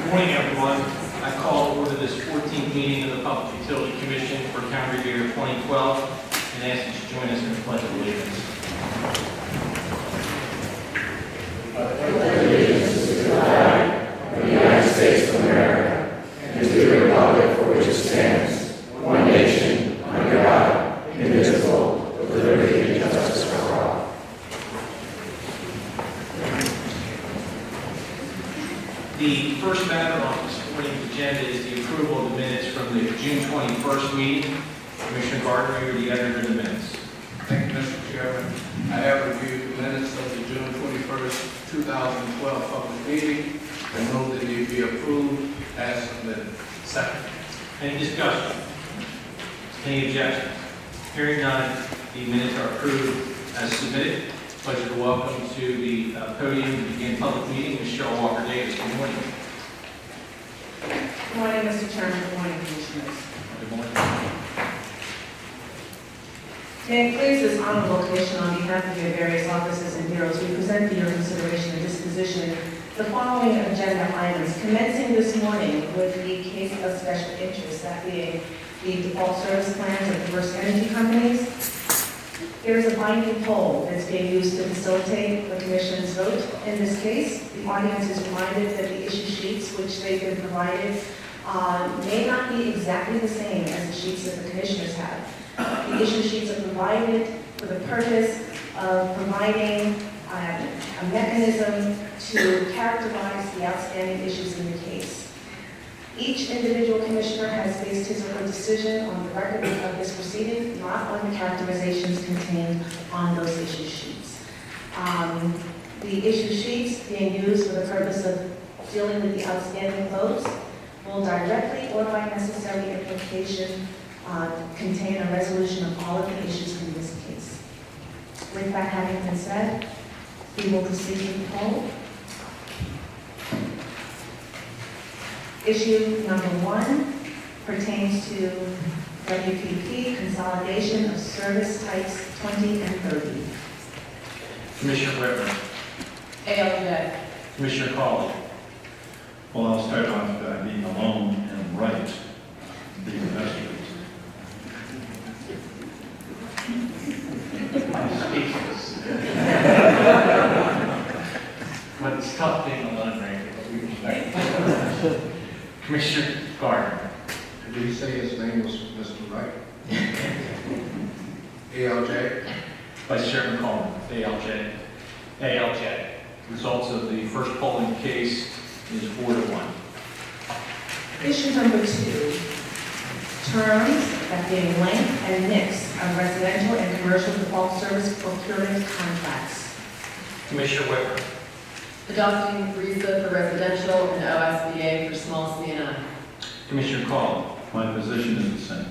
Good morning, everyone. I call to order this 14th meeting of the Public Utility Commission for calendar year 2012 and ask you to join us in the Pledge of Allegiance. Allegiance to the flag of the United States of America and to the republic for which it stands, one nation, under God, indivisible, with liberty and justice for all. The first matter on this morning's agenda is the approval of the minutes from the June 21st meeting. Commissioner Gardner, you're the editor of the minutes. Thank you, Mr. Chairman. I have reviewed the minutes of the June 21st, 2012 public meeting and move that they be approved as submitted. Second. Any discussion? Any objections? Hearing none, the minutes are approved as submitted. Pleasure to welcome to the podium to begin public meeting, Ms. Cheryl Walker Davis. Good morning. Good morning, Mr. Chairman. Good morning, Commissioners. Good morning. May it please this honorable commission on behalf of your various offices and bureaus, we present for your consideration and disposition the following agenda items, commencing this morning with the case of special interest, that being the default service plans of diverse energy companies. There is a binding poll that's being used to facilitate the commission's vote. In this case, the audience is reminded that the issue sheets which they've been provided may not be exactly the same as the sheets that the commissioners have. The issue sheets are provided for the purpose of providing a mechanism to characterize the outstanding issues in the case. Each individual commissioner has based his or her decision on the record of this proceeding, not on the characterizations contained on those issue sheets. The issue sheets being used for the purpose of dealing with the outstanding votes will directly or by necessary implication contain a resolution of all of the issues in this case. With that having been said, we will proceed with the poll. Issue number 1 pertains to WPP consolidation of service types 20 and 30. Commissioner Whitmer. ALJ. Commissioner Cawley. Well, I'll start off by being alone and right, being the best reason. Speechless. But it's tough being alone, right? But we respect. Commissioner Gardner. Did he say his name was Mr. Wright? ALJ. Vice Chairman Coleman. ALJ. ALJ. Results of the first polling case is 4-1. Issue number 2, terms, that being length and mix of residential and commercial default service procurement contracts. Commissioner Whitmer. Adopting RESA for residential and OSBA for small C&I. Commissioner Cawley. My position is the same.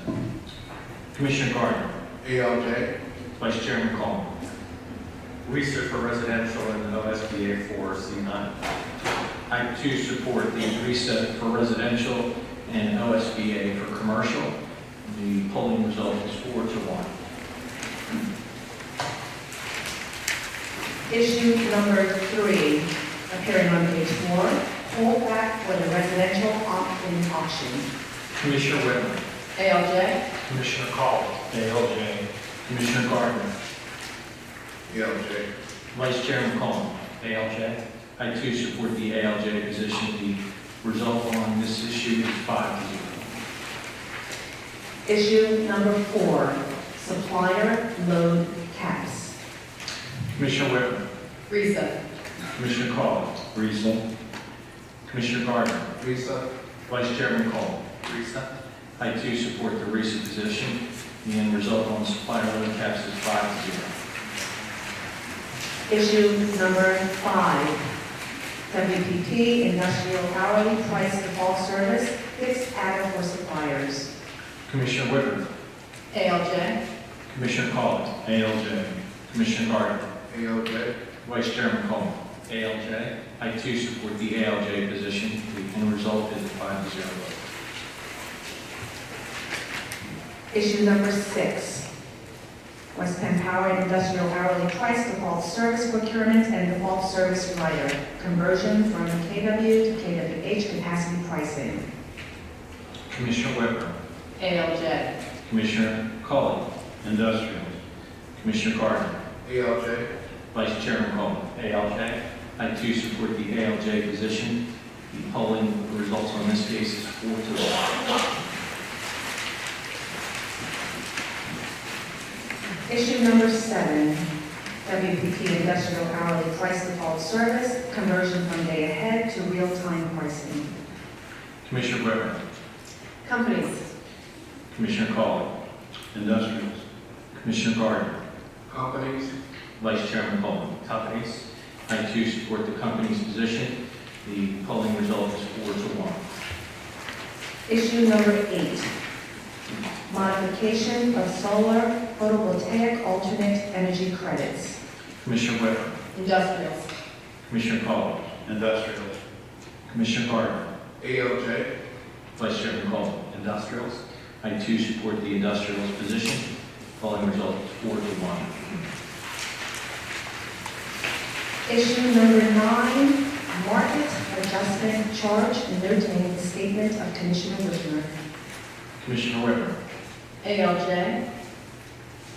Commissioner Gardner. ALJ. Vice Chairman Coleman. RESA for residential and OSBA for C9. I too support the RESA for residential and OSBA for commercial. The polling result is 4-1. Issue number 3, appearing on page 4, holdback for the residential opt-in auction. Commissioner Whitmer. ALJ. Commissioner Cawley. ALJ. Commissioner Gardner. ALJ. Vice Chairman Coleman. ALJ. I too support the ALJ position. The result on this issue is 5-0. Issue number 4, supplier load caps. Commissioner Whitmer. RESA. Commissioner Cawley. RESA. Commissioner Gardner. RESA. Vice Chairman Coleman. RESA. I too support the RESA position. The end result on supplier load caps is 5-0. Issue number 5, WPP industrial hourly price default service fixed adder for suppliers. Commissioner Whitmer. ALJ. Commissioner Cawley. ALJ. Commissioner Gardner. ALJ. Vice Chairman Coleman. ALJ. I too support the ALJ position. The end result is a 5-0 vote. Issue number 6, West Penn Power and Industrial hourly price default service procurement and default service rider, conversion from KW to KWH capacity pricing. Commissioner Weber, ALJ. Commissioner Cully, Industrials. Commissioner Gardner, ALJ. Vice Chairman Coleman. ALJ. I too support the ALJ position. The polling results on this case is 4-1. Issue number 7, WPP Industrial hourly price default service, conversion from day ahead to real-time pricing. Commissioner Weber, Companies. Commissioner Cully, Industrials. Commissioner Gardner, Companies. Vice Chairman Coleman. Companies. I too support the company's position. The polling result is 4-1. Issue number 8, modification of solar photovoltaic alternate energy credits. Commissioner Weber, Industrials. Commissioner Cully, Industrials. Commissioner Gardner, ALJ. Vice Chairman Coleman. Industrials. I too support the industrial's position. Polling result is 4-1. Issue number 9, market adjustment charge, noting the statement of Commissioner Whitmer. Commissioner Weber, ALJ.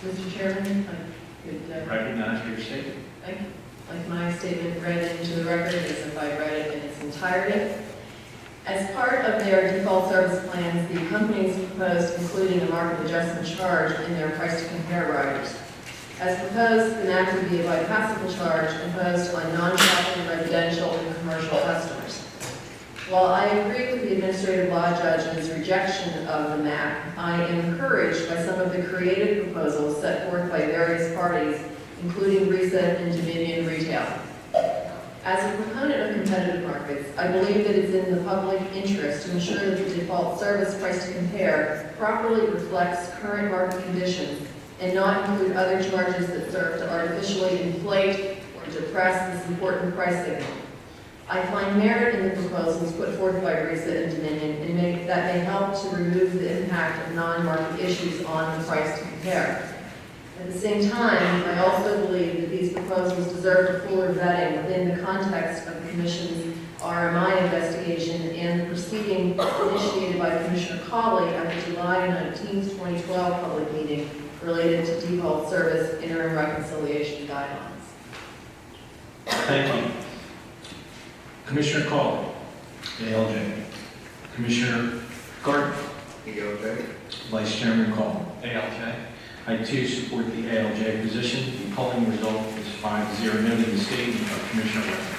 Mr. Chairman, I could recognize your statement. like my statement read into the record as if I read it in its entirety. As part of their default service plans, the companies proposed including a market adjustment charge in their price to compare riders. As proposed, the MAC would be a bypassable charge imposed on non-shopping residential and commercial customers. While I agree with the administrative law judge's rejection of the MAC, I am encouraged by some of the creative proposals set forth by various parties, including RESA and Dominion Retail. As a proponent of competitive markets, I believe that it's in the public interest to ensure that the default service price to compare properly reflects current market conditions and not include other charges that serve to artificially inflate or depress this important price signal. I find merit in the proposals put forth by RESA and Dominion that may help to remove the impact of non-market issues on the price to compare. At the same time, I also believe that these proposals deserve a fuller vetting within the context of the Commission's RMI investigation and the proceeding initiated by Commissioner Colley at the July 19, 2012 public meeting related to default service interim reconciliation guidelines. Thank you. Commissioner Cully, ALJ. Commissioner Gardner, ALJ. Vice Chairman Coleman. ALJ. I too support the ALJ position. The polling result is 5-0, noting the statement of Commissioner Weber.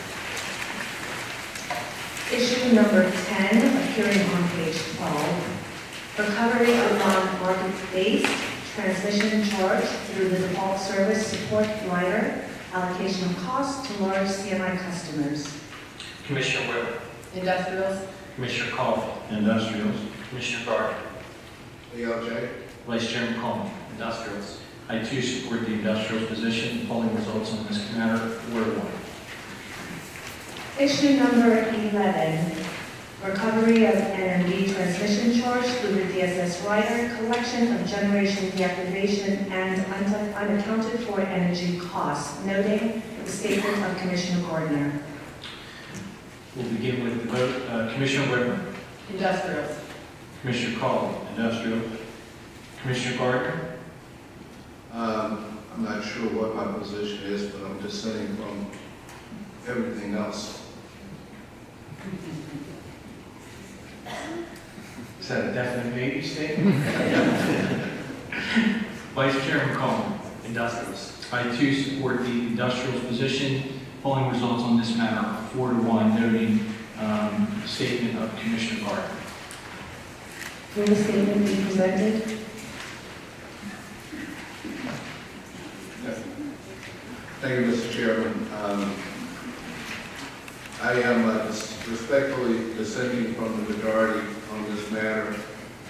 Issue number 10, appearing on page 12, recovery of non-market-based transmission charge through the default service support rider, allocation of costs to large CMI customers. Commissioner Weber, Industrials. Commissioner Cully, Industrials. Commissioner Gardner, ALJ. Vice Chairman Coleman. Industrials. I too support the industrial's position. The polling results on this matter 4-1. Issue number 11, recovery of NMD transmission charge through the DSS rider, collection of generation deactivation, and unaccounted for energy costs, noting the statement of Commissioner Gardner. We'll begin with the vote. Commissioner Weber, Industrials. Commissioner Cully, Industrials. Commissioner Gardner, I'm not sure what my position is, but I'm just saying from everything else. is that a definite maybe statement? Vice Chairman Coleman, Industrials. I too support the industrial's position. Polling results on this matter are 4-1, noting the statement of Commissioner Gardner. Will the statement be presented? Thank you, Mr. Chairman. I am respectfully dissenting from the majority on this matter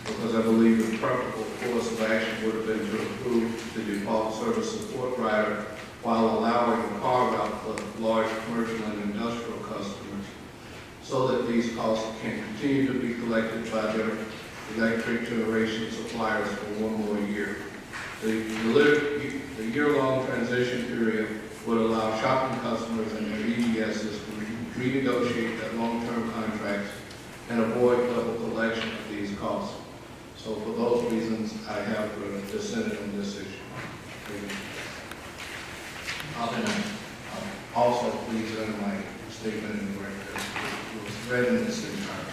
because I believe the proper course of action would have been to approve the default service support rider while allowing a carve-out for large commercial and industrial customers so that these costs can continue to be collected by their electric generation suppliers for one more year. The year-long transition period would allow shopping customers and their EGSs to renegotiate their long-term contracts and avoid double collection of these costs. So for those reasons, I have dissented on this issue. Also, please enter my statement in the record. It was read in its entirety.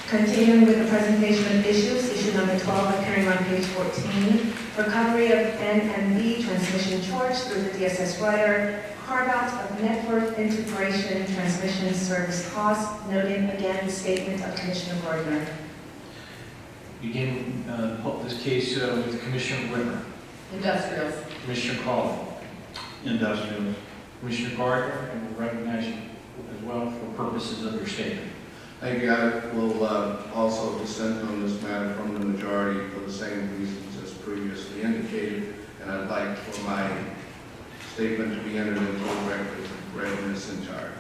Continuing with the presentation of issues, issue number 12 appearing on page 14, recovery of NMB transmission charge through the DSS rider, carve-out of network integration transmission service costs, noting again the statement of Commissioner Gardner. Begin this case with Commissioner Whitmer, Industrials. Commissioner Cawley, Industrials. Commissioner Gardner, and we'll recognize you as well for purposes of your statement. Thank you. I will also dissent on this matter from the majority for the same reasons as previously indicated, and I'd like for my statement to be entered into the record read in its entirety.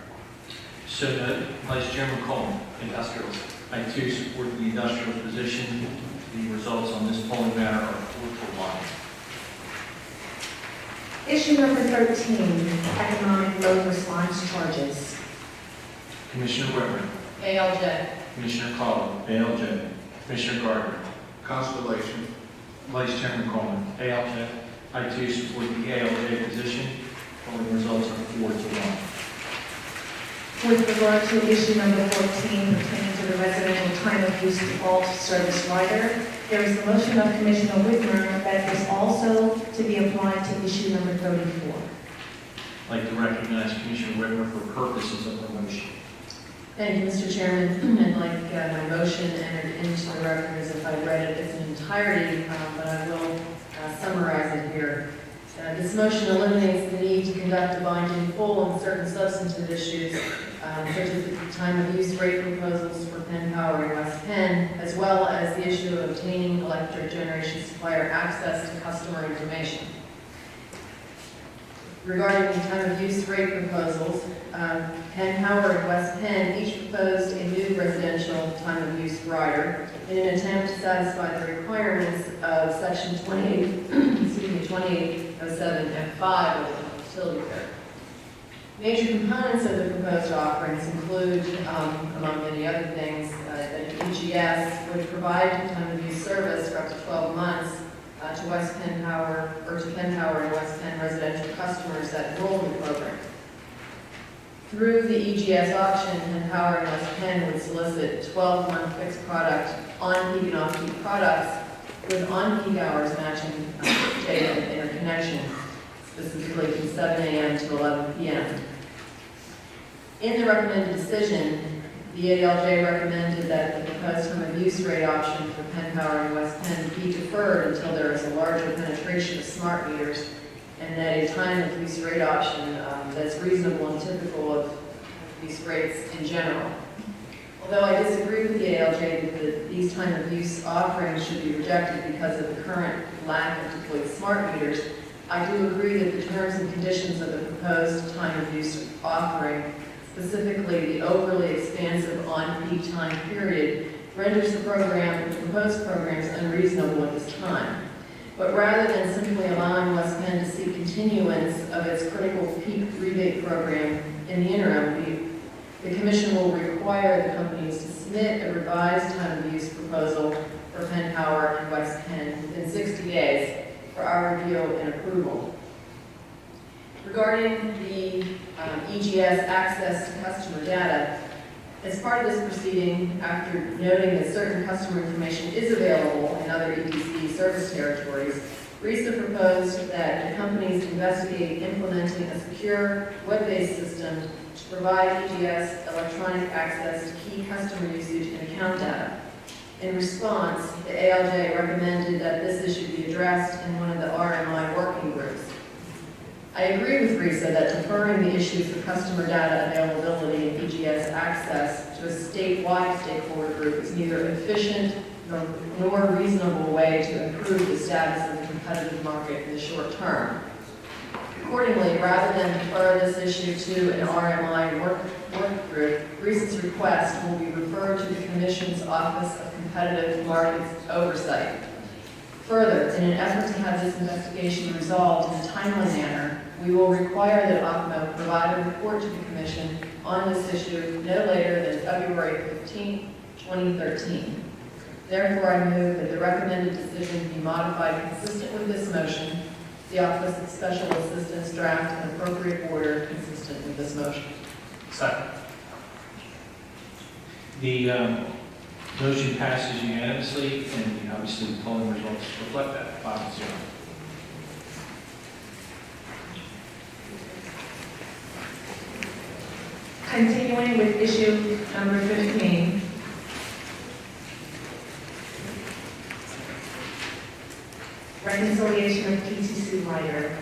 So, Vice Chairman Coleman, Industrials. I too support the industrial position. The results on this polling matter are 4-1. Issue number 13, economic load response charges. Commissioner Whitmer, ALJ. Commissioner Cawley, ALJ. Commissioner Gardner, Constellation. Vice Chairman Coleman, ALJ. I too support the ALJ position. Polling results are 4-1. With regard to issue number 14 pertaining to the residential time of use default service rider, there is the motion of Commissioner Whitmer that is also to be applied to issue number 34. I'd like to recognize Commissioner Whitmer for purposes of the motion. Thank you, Mr. Chairman. And like my motion entered into the record as if I read it in its entirety, but I will summarize it here. This motion eliminates the need to conduct a binding poll on certain substantive issues, such as the time of use rate proposals for Penn Power and West Penn, as well as the issue of obtaining electric generation supplier access to customer information. Regarding the time of use rate proposals, Penn Power and West Penn each proposed a new residential time of use rider in an attempt to satisfy the requirements of section 2807 F5 of the utility code. Major components of the proposed offerings include, among many other things, that EGS would provide time of use service for up to 12 months to West Penn Power, or to Penn Power and West Penn residential customers that enroll in the program. Through the EGS auction, Penn Power and West Penn would solicit 12-month fixed product on-peak and off-peak products with on-peak hours matching data and interconnection, specifically from 7 a.m. to 11 p.m. In the recommended decision, the ALJ recommended that the proposed time of use rate option for Penn Power and West Penn be deferred until there is a larger penetration of smart meters, and that a time of use rate option that's reasonable and typical of use rates in general. Although I disagree with the ALJ that these time of use offerings should be rejected because of the current lack of deployed smart meters, I do agree that the terms and conditions of the proposed time of use offering, specifically the overly expansive on-peak time period, renders the proposed programs unreasonable at this time. But rather than simply allowing West Penn to seek continuance of its critical peak rebate program in the interim, the Commission will require the companies to submit a revised time of use proposal for Penn Power and West Penn within 60 days for our review and approval. Regarding the EGS access to customer data, as part of this proceeding, after noting that certain customer information is available in other EPC service territories, RISA proposed that the companies investigate implementing a secure web-based system to provide EGS electronic access to key customer usage and account data. In response, the ALJ recommended that this issue be addressed in one of the RMI working groups. I agree with RISA that deferring the issues of customer data availability and EGS access to a statewide stakeholder group is neither efficient nor a reasonable way to improve the status of the competitive market in the short term. Accordingly, rather than defer this issue to an RMI work group, RISA's request will be referred to the Commission's Office of Competitive Markets Oversight. Further, in an effort to have this investigation resolved in a timely manner, we will require that OCMO provide a report to the Commission on this issue no later than February 15, 2013. Therefore, I move that the recommended decision be modified consistent with this motion. The Office of Special Assistance draft an appropriate order consistent with this motion. Second. The motion passes unanimously, and obviously the polling results reflect that, 5-0. Continuing with issue number 15. Reconciliation of PTC rider.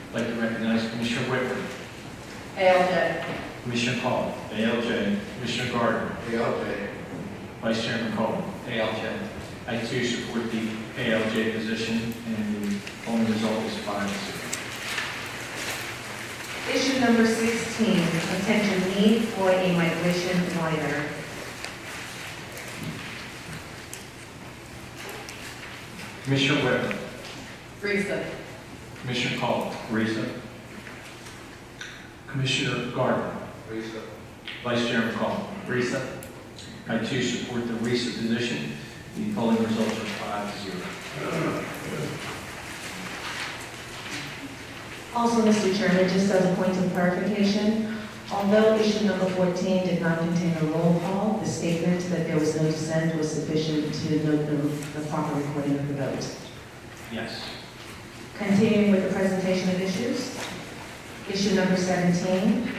I'd like to recognize Commissioner Whitmer, ALJ. Commissioner Hall, ALJ. Commissioner Gardner, ALJ. Vice Chairman Coleman. ALJ. I too support the ALJ position, and the polling result is 5-0. Issue number 16, attention need for a migration rider. Commissioner Whitmer, Risa. Commissioner Hall, Risa. Commissioner Gardner, Risa. Vice Chairman Coleman. Risa. I too support the RISA position. The polling results are 5-0. Also, Mr. Chairman, just as a point of clarification, although issue number 14 did not contain a roll call, the statement that there was no dissent was sufficient to note the proper recording of the vote. Yes. Continuing with the presentation of issues. Issue number 17,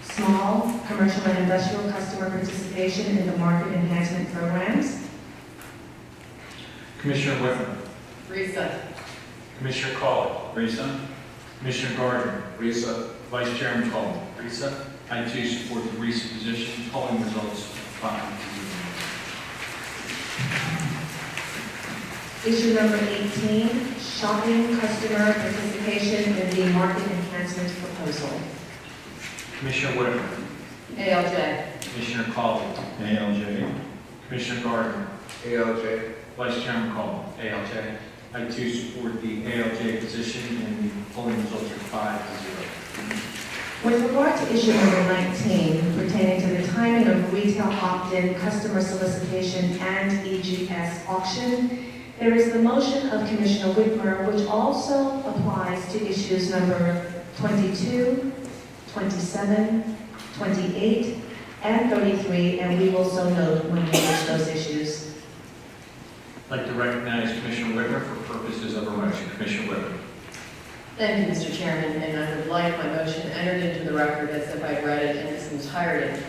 small, commercial, and industrial customer participation in the market enhancement programs. Commissioner Whitmer, Risa. Commissioner Cawley, Risa. Commissioner Gardner, Risa. Vice Chairman Coleman. Risa. I too support the RISA position. Polling results 5-0. Issue number 18, shopping customer participation in the market enhancement proposal. Commissioner Whitmer, ALJ. Commissioner Cawley, ALJ. Commissioner Gardner, ALJ. Vice Chairman Coleman. ALJ. I too support the ALJ position, and the polling results are 5-0. With regard to issue number 19, pertaining to the timing of retail opt-in, customer solicitation, and EGS auction, there is the motion of Commissioner Whitmer, which also applies to issues number 22, 27, 28, and 33, and we will so note when we reach those issues. I'd like to recognize Commissioner Whitmer for purposes of a motion. Commissioner Whitmer. Thank you, Mr. Chairman, and I would like my motion entered into the record as if I read it in its entirety.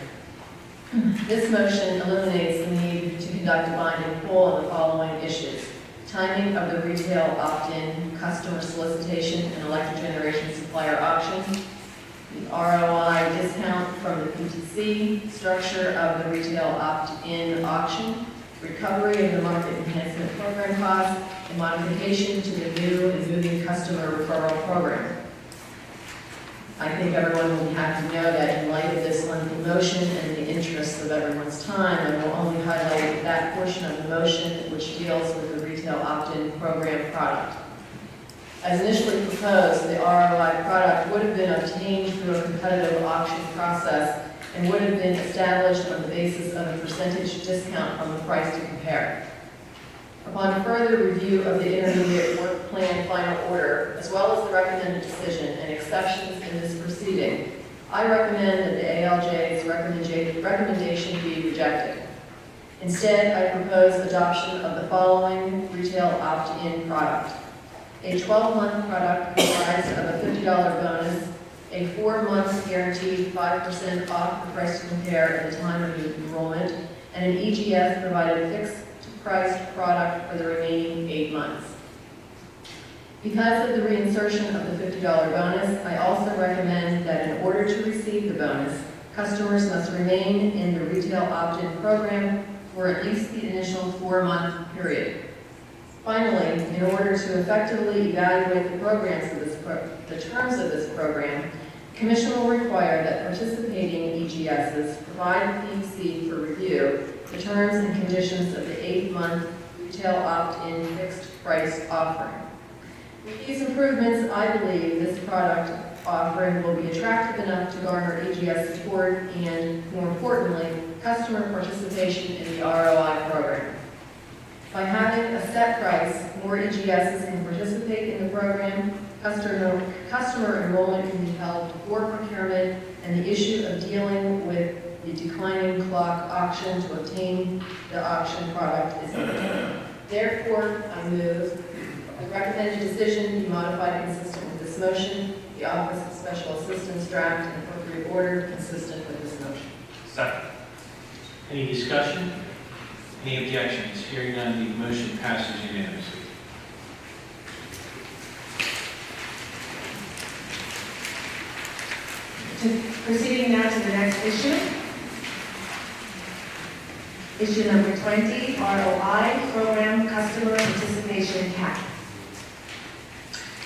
This motion eliminates the need to conduct a binding poll on the following issues: timing of the retail opt-in, customer solicitation, and electric generation supplier auction, the ROI discount from the PTC, structure of the retail opt-in auction, recovery of the market enhancement program costs, and modification to the new and moving customer referral program. I think everyone will be happy to know that in light of this lengthy motion and in the interest of everyone's time, I will only highlight that portion of the motion which deals with the retail opt-in program product. As initially proposed, the ROI product would have been obtained through a competitive auction process and would have been established on the basis of a percentage discount on the price to compare. Upon further review of the intermediate work plan final order, as well as the recommended decision and exceptions in this proceeding, I recommend that the ALJ's recommendation be rejected. Instead, I propose adoption of the following retail opt-in product: a 12-month product comprised of a $50 bonus, a 4-month guaranteed 5% off the price to compare at the time of enrollment, and an EGS provided fixed priced product for the remaining 8 months. Because of the reinsertion of the $50 bonus, I also recommend that in order to receive the bonus, customers must remain in the retail opt-in program for at least the initial 4-month period. Finally, in order to effectively evaluate the terms of this program, the Commission will require that participating EGSs provide the PUC for review the terms and conditions of the 8-month retail opt-in fixed price offering. With these improvements, I believe this product offering will be attractive enough to garner EGS support and, more importantly, customer participation in the ROI program. By having a set price, more EGSs can participate in the program, customer enrollment can be held before procurement, and the issue of dealing with the declining clock auction to obtain the auction product is ended. Therefore, I move the recommended decision be modified consistent with this motion, the Office of Special Assistance draft an appropriate order consistent with this motion. Second. Any discussion? Any objections? Hearing none, the motion passes unanimously. Proceeding now to the next issue. Issue number 20, ROI Program Customer Participation Cap.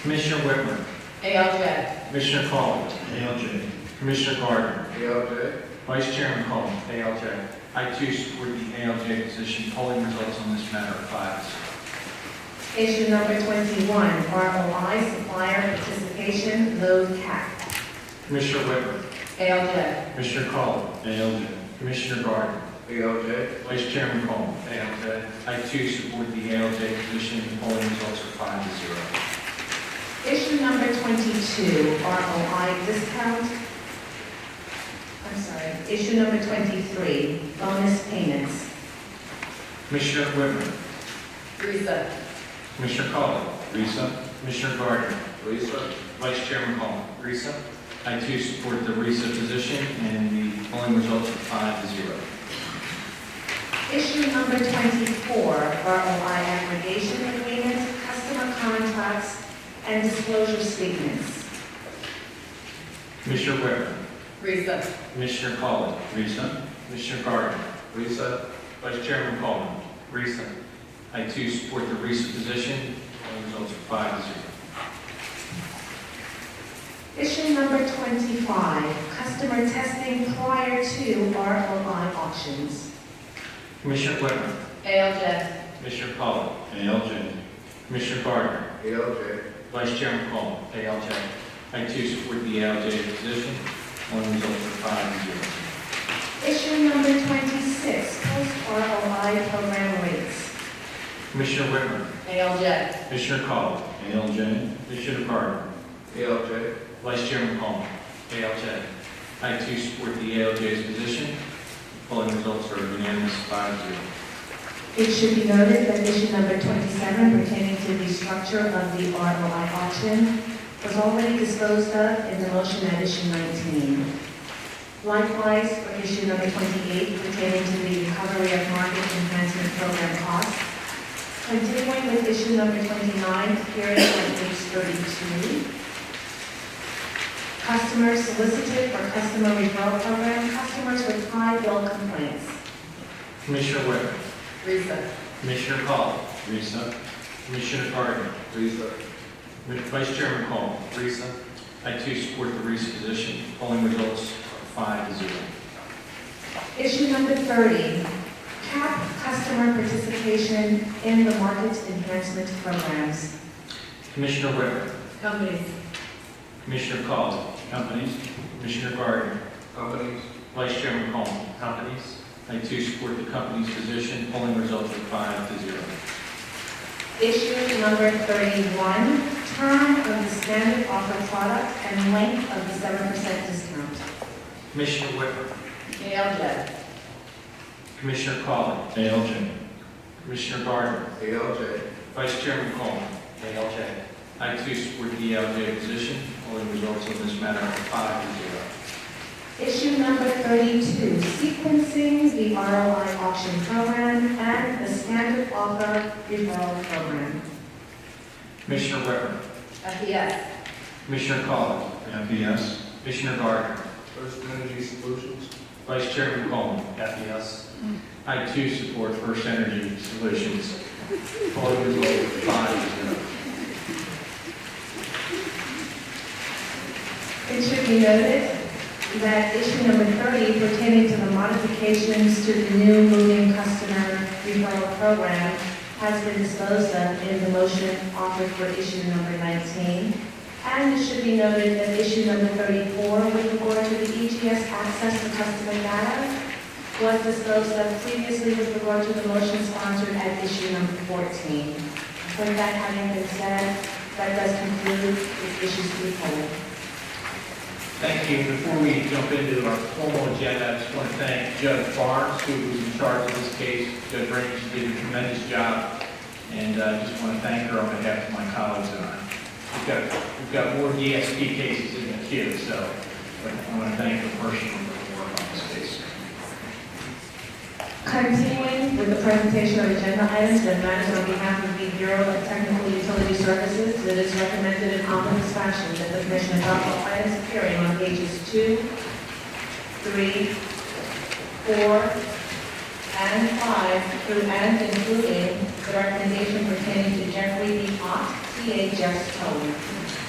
Commissioner Whitmer, ALJ. Commissioner Collins, ALJ. Commissioner Gardner, ALJ. Vice Chairman Coleman. ALJ. I too support the ALJ position. Polling results on this matter are 5-0. Issue number 21, ROI Supplier Participation Load Cap. Commissioner Whitmer, ALJ. Commissioner Collins, ALJ. Commissioner Gardner, ALJ. Vice Chairman Coleman. ALJ. I too support the ALJ position. Polling results are 5-0. Issue number 22, ROI Discount. Issue number 23, Bonus Payments. Commissioner Whitmer, Teresa. Commissioner Collins, Risa. Commissioner Gardner, Lisa. Vice Chairman Coleman. Risa. I too support the RISA position, and the polling results are 5-0. Issue number 24, ROI Aggregation Agreement, Customer Contracts, and Disclosure Statements. Commissioner Whitmer, Teresa. Commissioner Collins, Risa. Commissioner Gardner, Lisa. Vice Chairman Coleman. Risa. I too support the RISA position. Polling results are 5-0. Issue number 25, Customer Testing Prior to ROI Auctions. Commissioner Whitmer, ALJ. Commissioner Collins, ALJ. Commissioner Gardner, ALJ. Vice Chairman Coleman. ALJ. I too support the ALJ position. Polling results are 5-0. Issue number 26, Post-ROI Program Rates. Commissioner Whitmer, ALJ. Commissioner Collins, ALJ. Commissioner Gardner, ALJ. Vice Chairman Coleman. ALJ. I too support the ALJ's position. Polling results are unanimous, 5-0. It should be noted that issue number 27 pertaining to the structure of the ROI auction was already disposed of in the motion at issue 19. Likewise, for issue number 28 pertaining to the recovery of market enhancement program costs. Continuing with issue number 29, appearing on page 32. Customers solicited for customer referral program, customers with high bill complaints. Commissioner Whitmer, Teresa. Commissioner Collins, Risa. Commissioner Gardner, Lisa. Vice Chairman Coleman. Risa. I too support the RISA position. Polling results are 5-0. Issue number 30, cap customer participation in the market enhancement programs. Commissioner Whitmer, Companies. Commissioner Collins, Companies. Commissioner Gardner, Companies. Vice Chairman Coleman. Companies. I too support the company's position. Polling results are 5-0. Issue number 31, term of the standard offer product and length of the 7% discount. Commissioner Whitmer, ALJ. Commissioner Collins, ALJ. Commissioner Gardner, ALJ. Vice Chairman Coleman. ALJ. I too support the ALJ position. Polling results on this matter are 5-0. Issue number 32, sequencing the ROI auction program and the standard offer referral program. Commissioner Whitmer, FES. Commissioner Collins, FES. Commissioner Gardner, First Energy Solutions. Vice Chairman Coleman. FES. I too support First Energy Solutions. Polling results are 5-0. It should be noted that issue number 30 pertaining to the modifications to the new moving customer referral program has been disposed of in the motion offered for issue number 19. And it should be noted that issue number 34 with regard to the EGS access to customer data was disposed of previously with regard to the motion sponsored at issue number 14. With that having been said, that does conclude the issues to be pulled. Thank you. Before we jump into our formal agenda, I just want to thank Judge Barnes, who was in charge of this case. Judge Range did a tremendous job, and I just want to thank her on behalf of my colleagues and I. We've got more DSP cases in the queue, so I want to thank her personally for the work on this case. Continuing with the presentation of agenda items and matters on behalf of the Bureau of Technical Utility Services, it is recommended in omnibus fashion that the Commission adopt all items appearing on pages 2, 3, 4, and 5 through and including the recommendation pertaining to Jeffrey B. Ott, THS Towing.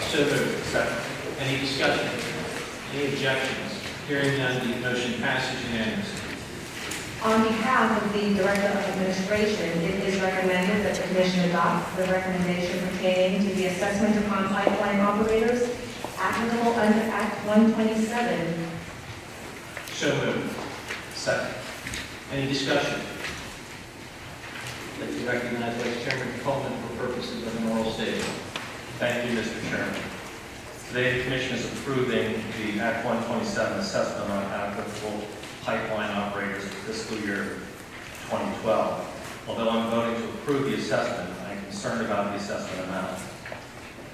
So moved. Second. Any discussion? Any objections? Hearing none, the motion passes unanimously. On behalf of the Director of Administration, it is recommended that the Commission adopt the recommendation pertaining to the assessment upon pipeline operators applicable under Act 127. So moved. Second. Any discussion? Let me recognize Vice Chairman Coleman for purposes of an oral statement. Thank you, Mr. Chairman. Today, the Commission is approving the Act 127 assessment on applicable pipeline operators for fiscal year 2012. Although I'm voting to approve the assessment, I'm concerned about the assessment amount.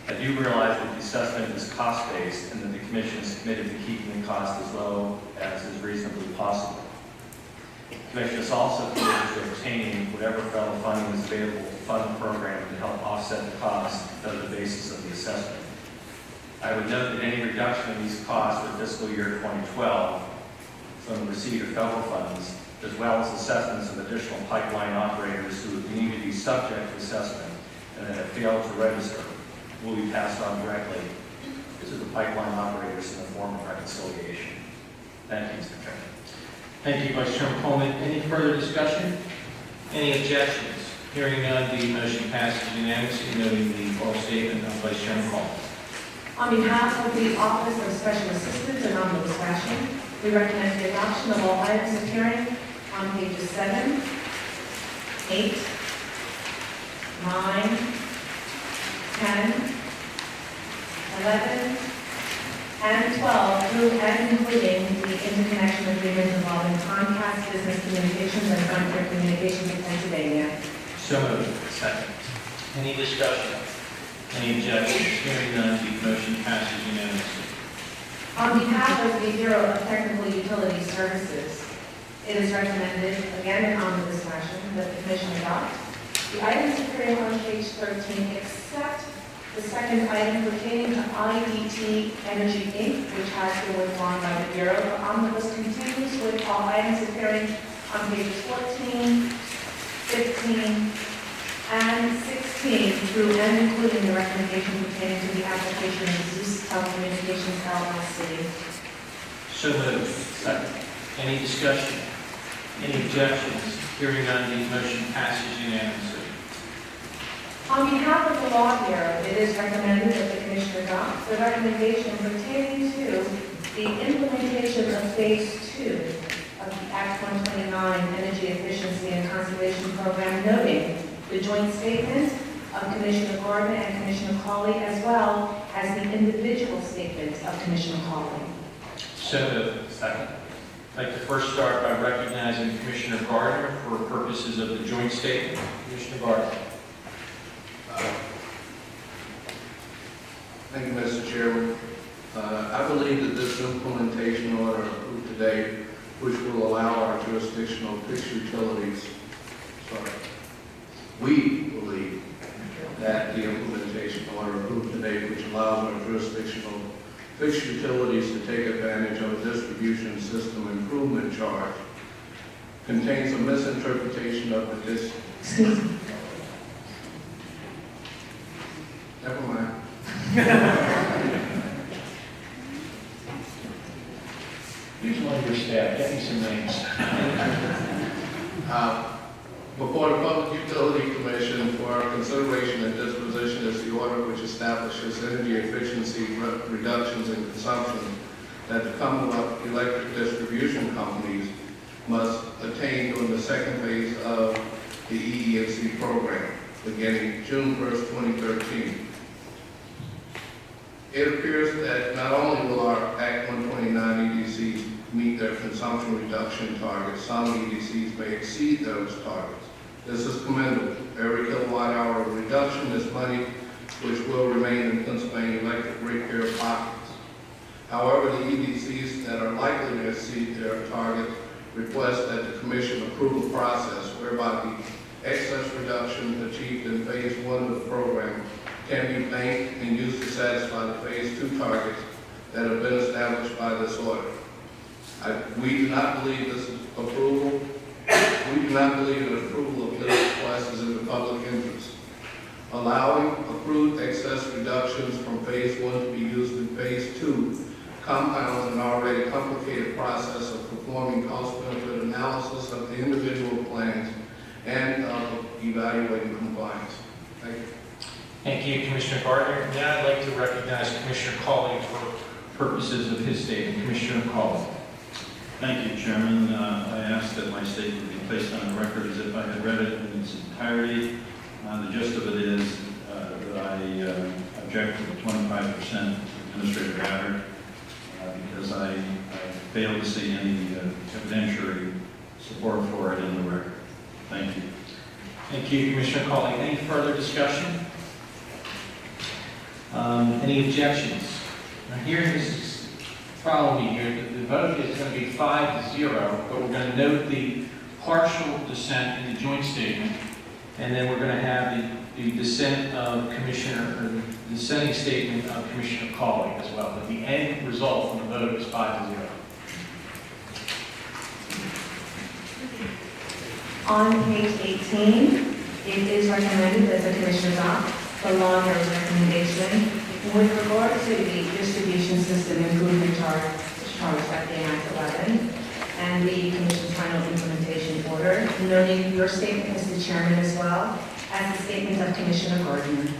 I do realize that the assessment is cost-based and that the Commission is committed to keeping the cost as low as is reasonably possible. The Commission is also committed to obtaining whatever federal funding is available to fund the program to help offset the cost of the basis of the assessment. I would note that any reduction in these costs for fiscal year 2012 from the receipt of federal funds, as well as assessments of additional pipeline operators who would need to be subject to assessment and that have failed to register, will be passed on directly to the pipeline operators in the form of reconciliation. Thank you, Mr. Chairman. Thank you, Vice Chairman Coleman. Any further discussion? Any objections? Hearing none, the motion passes unanimously, noting the oral statement of Vice Chairman Coleman. On behalf of the Office of Special Assistance in omnibus fashion, we recommend the adoption of all items appearing on pages 7, 8, 9, 10, 11, and 12 through and including the interconnection agreement involving Comcast Business Communications and Frontier Communications of Pennsylvania. So moved. Second. Any discussion? Any objections? Hearing none, the motion passes unanimously. On behalf of the Bureau of Technical Utility Services, it is recommended, again in omnibus fashion, that the Commission adopt the items appearing on page 13, except the second item pertaining to IDT Energy Inc., which has been withdrawn by the Bureau. The omnibus continues with all items appearing on pages 14, 15, and 16 through and including the recommendation pertaining to the application of Zeus Telecommunications LLC. So moved. Second. Any discussion? Any objections? Hearing none, the motion passes unanimously. On behalf of the Law Bureau, it is recommended that the Commission adopt the recommendation pertaining to the implementation of Phase 2 of the Act 129 Energy Efficiency and Conservation Program, noting the joint statement of Commissioner Gardner and Commissioner Cawley, as well as the individual statement of Commissioner Cawley. So moved. Second. I'd like to first start by recognizing Commissioner Gardner for purposes of the joint statement. Commissioner Gardner. Thank you, Mr. Chairman. I believe that this implementation order approved today, which will allow our jurisdictional fixed utilities, we believe that the implementation order approved today, which allows our jurisdictional fixed utilities to take advantage of a distribution system improvement charge, contains a misinterpretation of the Never mind. Here's one of your staff, get me some names. Before the Public Utility Commission for our consideration and disposition is the order which establishes energy efficiency reductions in consumption that the Commonwealth Electric Distribution Companies must attain during the second phase of the EEFC program, beginning June 1st, 2013. It appears that not only will our Act 129 EDCs meet their consumption reduction targets, some EDCs may exceed those targets. This is commendable. Every kilowatt hour of reduction is money which will remain in Pennsylvania electric ratepayer pockets. However, the EDCs that are likely to exceed their targets request that the Commission approve a process whereby the excess reduction achieved in Phase 1 of the program can be banked and used to satisfy the Phase 2 targets that have been established by this order. We do not believe this approval. We do not believe that approval of this request is in the public interest. Allowing approved excess reductions from Phase 1 to be used in Phase 2 compounds an already complicated process of performing cost-benefit analysis of the individual plans and of evaluating compliance. Thank you. Thank you, Commissioner Gardner. Now I'd like to recognize Commissioner Cawley for purposes of his statement. Commissioner Cawley. Thank you, Chairman. I ask that my statement be placed on the record as if I had read it in its entirety. The gist of it is that I object to the 25% administrative adder because I fail to see any evidentiary support for it in the record. Thank you. Thank you, Commissioner Cawley. Any further discussion? Any objections? Now here is, follow me here, the vote is going to be 5-0, but we're going to note the partial dissent in the joint statement, and then we're going to have the dissent of Commissioner, or the dissenting statement of Commissioner Cawley as well. But the end result from the vote is 5-0. On page 18, it is recommended that the Commission adopt the lawyer's recommendation with regard to the distribution system improvement charge that came Act 11 and the Commission's final implementation order, noting your statement, Mr. Chairman, as well as the statement of Commissioner Gardner.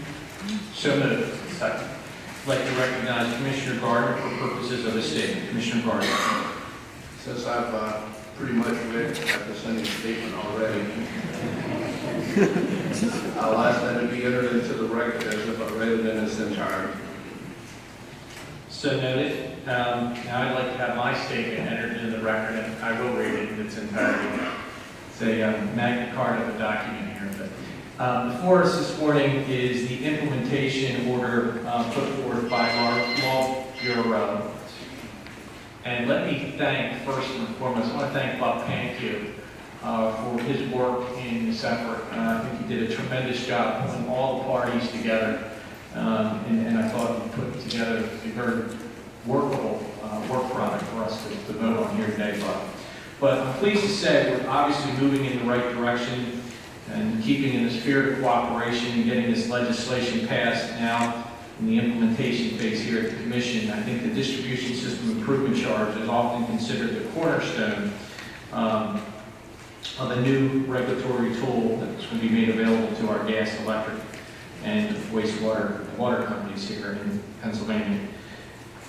So moved. Second. I'd like to recognize Commissioner Gardner for purposes of his statement. Commissioner Gardner. Since I've pretty much read the dissenting statement already, I'll ask that it be entered into the record as if I read it in its entirety. So noted. Now I'd like to have my statement entered in the record, and I will read it in its entirety. It's a Magna Carta of a document here. But before us this morning is the implementation order put forth by our Law Bureau. And let me thank, first and foremost, I want to thank Bob Pankiw for his work in this effort. I think he did a tremendous job putting all the parties together, and I thought he put together a very workable work product for us to vote on here today, Bob. But I'm pleased to say we're obviously moving in the right direction and keeping in the spirit of cooperation and getting this legislation passed now in the implementation phase here at the Commission. I think the distribution system improvement charge is often considered the cornerstone of a new regulatory tool that's going to be made available to our gas, electric, and wastewater water companies here in Pennsylvania.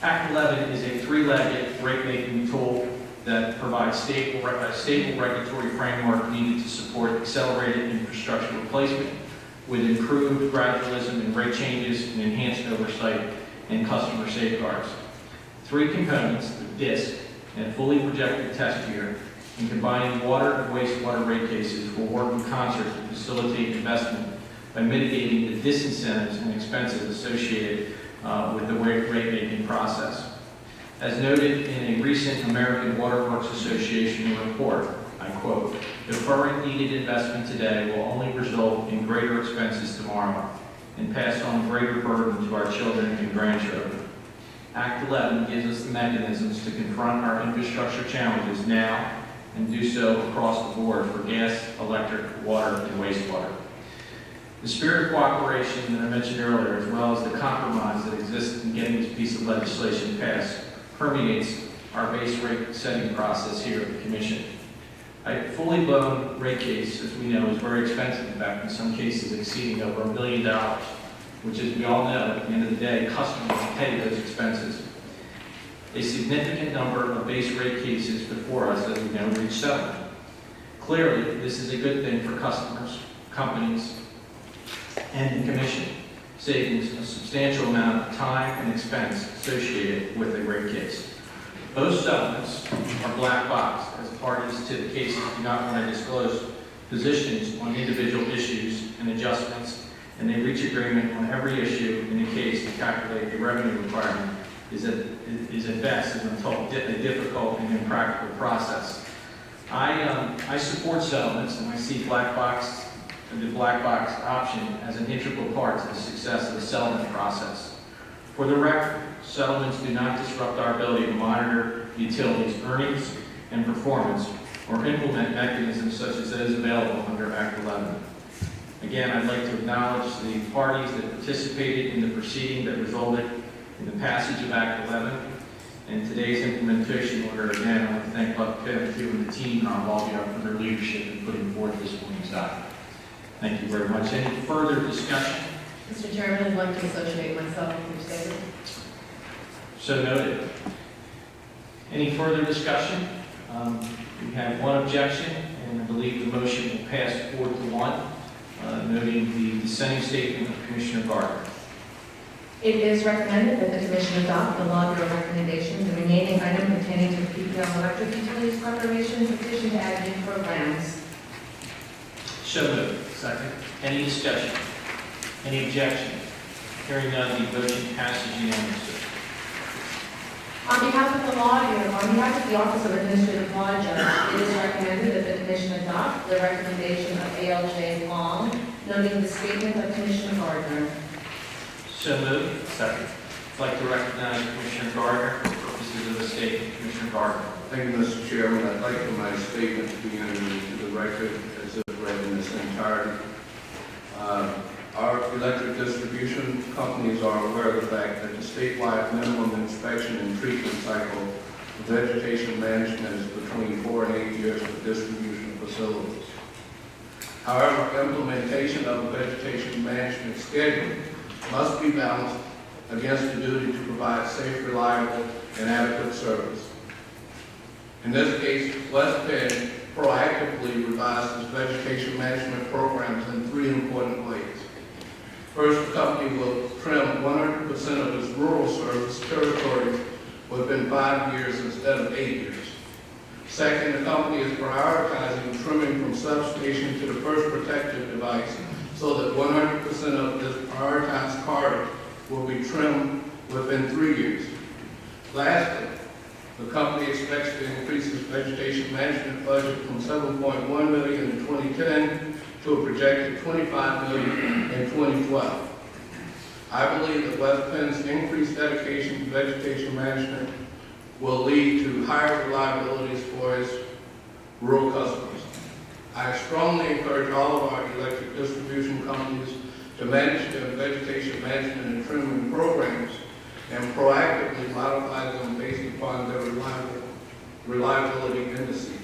Act 11 is a three-legged rate-making tool that provides stable regulatory framework needed to support accelerated infrastructure replacement with improved gradualism in rate changes and enhanced oversight and customer safeguards. Three components, the DISC and fully projected test year, and combining water and wastewater rate cases will work in concert to facilitate investment by mitigating the disincentives and expenses associated with the rate-making process. As noted in a recent American Water Works Association report, I quote, "Deferring needed investment today will only result in greater expenses tomorrow and pass on greater burden to our children and grandchildren. Act 11 gives us the mechanisms to confront our infrastructure challenges now and do so across the board for gas, electric, water, and wastewater." The spirit of cooperation that I mentioned earlier, as well as the compromise that exists in getting this piece of legislation passed, permeates our base rate setting process here at the Commission. A fully blown rate case, as we know, is very expensive, in fact, in some cases exceeding over $1 million, which, as we all know, at the end of the day, customers pay those expenses. A significant number of base rate cases before us, as we know, reach settlement. Clearly, this is a good thing for customers, companies, and the Commission, saving a substantial amount of time and expense associated with a rate case. Most settlements are black box, as parties to the cases do not want to disclose positions on individual issues and adjustments, and they reach agreement on every issue in the case to calculate the revenue requirement is at best, as I'm told, a difficult and impractical process. I support settlements, and I see the black box option as an integral part to the success of the settlement process. For the record, settlements do not disrupt our ability to monitor utilities' earnings and performance or implement mechanisms such as those available under Act 11. Again, I'd like to acknowledge the parties that participated in the proceeding that resulted in the passage of Act 11 and today's implementation order. Again, I want to thank Buck Pitt, you and the team and our lobby for their leadership in putting forth this morning's document. Thank you very much. Any further discussion? Mr. Chairman, I'd like to associate myself with your statement. So noted. Any further discussion? We have one objection, and I believe the motion will pass 4-1, noting the dissenting statement of Commissioner Gardner. It is recommended that the Commission adopt the law bureau recommendation, the remaining item pertaining to the PPL electric utilities proclamation petition to add new programs. So moved. Second. Any discussion? Any objection? Hearing none, the motion passes unanimously. On behalf of the Office of Administrative Law Judge, it is recommended that the Commission adopt the recommendation of ALJ Long, noting the statement of Commissioner Gardner. So moved. Second. I'd like to recognize Commissioner Gardner for purposes of the statement. Commissioner Gardner. Thank you, Mr. Chairman. I'd like for my statement to be entered into the record as if read in its entirety. Our electric distribution companies are aware of the fact that the statewide minimum inspection and treatment cycle of vegetation management is between 4 and 8 years for distribution facilities. However, implementation of a vegetation management schedule must be balanced against the duty to provide safe, reliable, and adequate service. In this case, West Penn proactively revises vegetation management programs in 3 important ways. First, the company will trim 100% of its rural service territory within 5 years instead of 8 years. Second, the company is prioritizing trimming from substation to the first protective device so that 100% of this prioritized corridor will be trimmed within 3 years. Lastly, the company expects to increase its vegetation management budget from $7.1 million in 2010 to a projected $25 million in 2012. I believe that West Penn's increased dedication to vegetation management will lead to higher reliabilities for its rural customers. I strongly encourage all of our electric distribution companies to manage their vegetation management and trimming programs and proactively modify them based upon their reliability indices.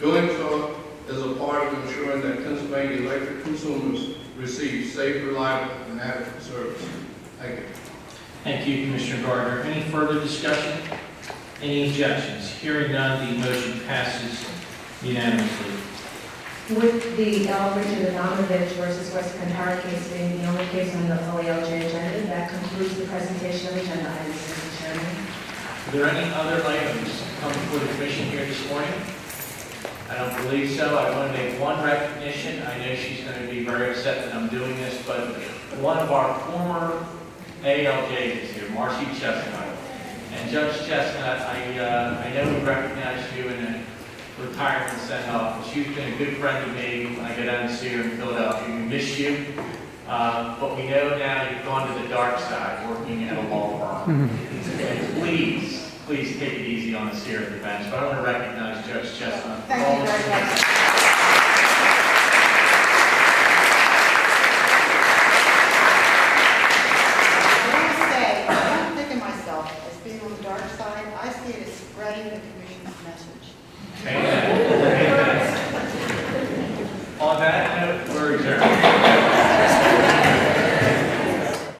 Doing so is a part of ensuring that Pennsylvania electric consumers receive safe, reliable, and adequate service. Thank you. Thank you, Commissioner Gardner. Any further discussion? Any objections? Hearing none, the motion passes unanimously. With the Richard Adamovich versus West Penn Power case being the only case on the OALJ agenda, that concludes the presentation of agenda items, Mr. Chairman. Are there any other items to come before the Commission here this morning? I don't believe so. I want to make one recognition. I know she's going to be very upset that I'm doing this, but one of our former ALJs is here, Marcy Chestnut. And Judge Chestnut, I know we recognize you in a retirement send-off, but she's been a good friend to me when I go down to see her in Philadelphia. We miss you, but we know now you've gone to the dark side, working at a law firm. And please take it easy on us here at the bench. But I want to recognize Judge Chestnut. Thank you very much.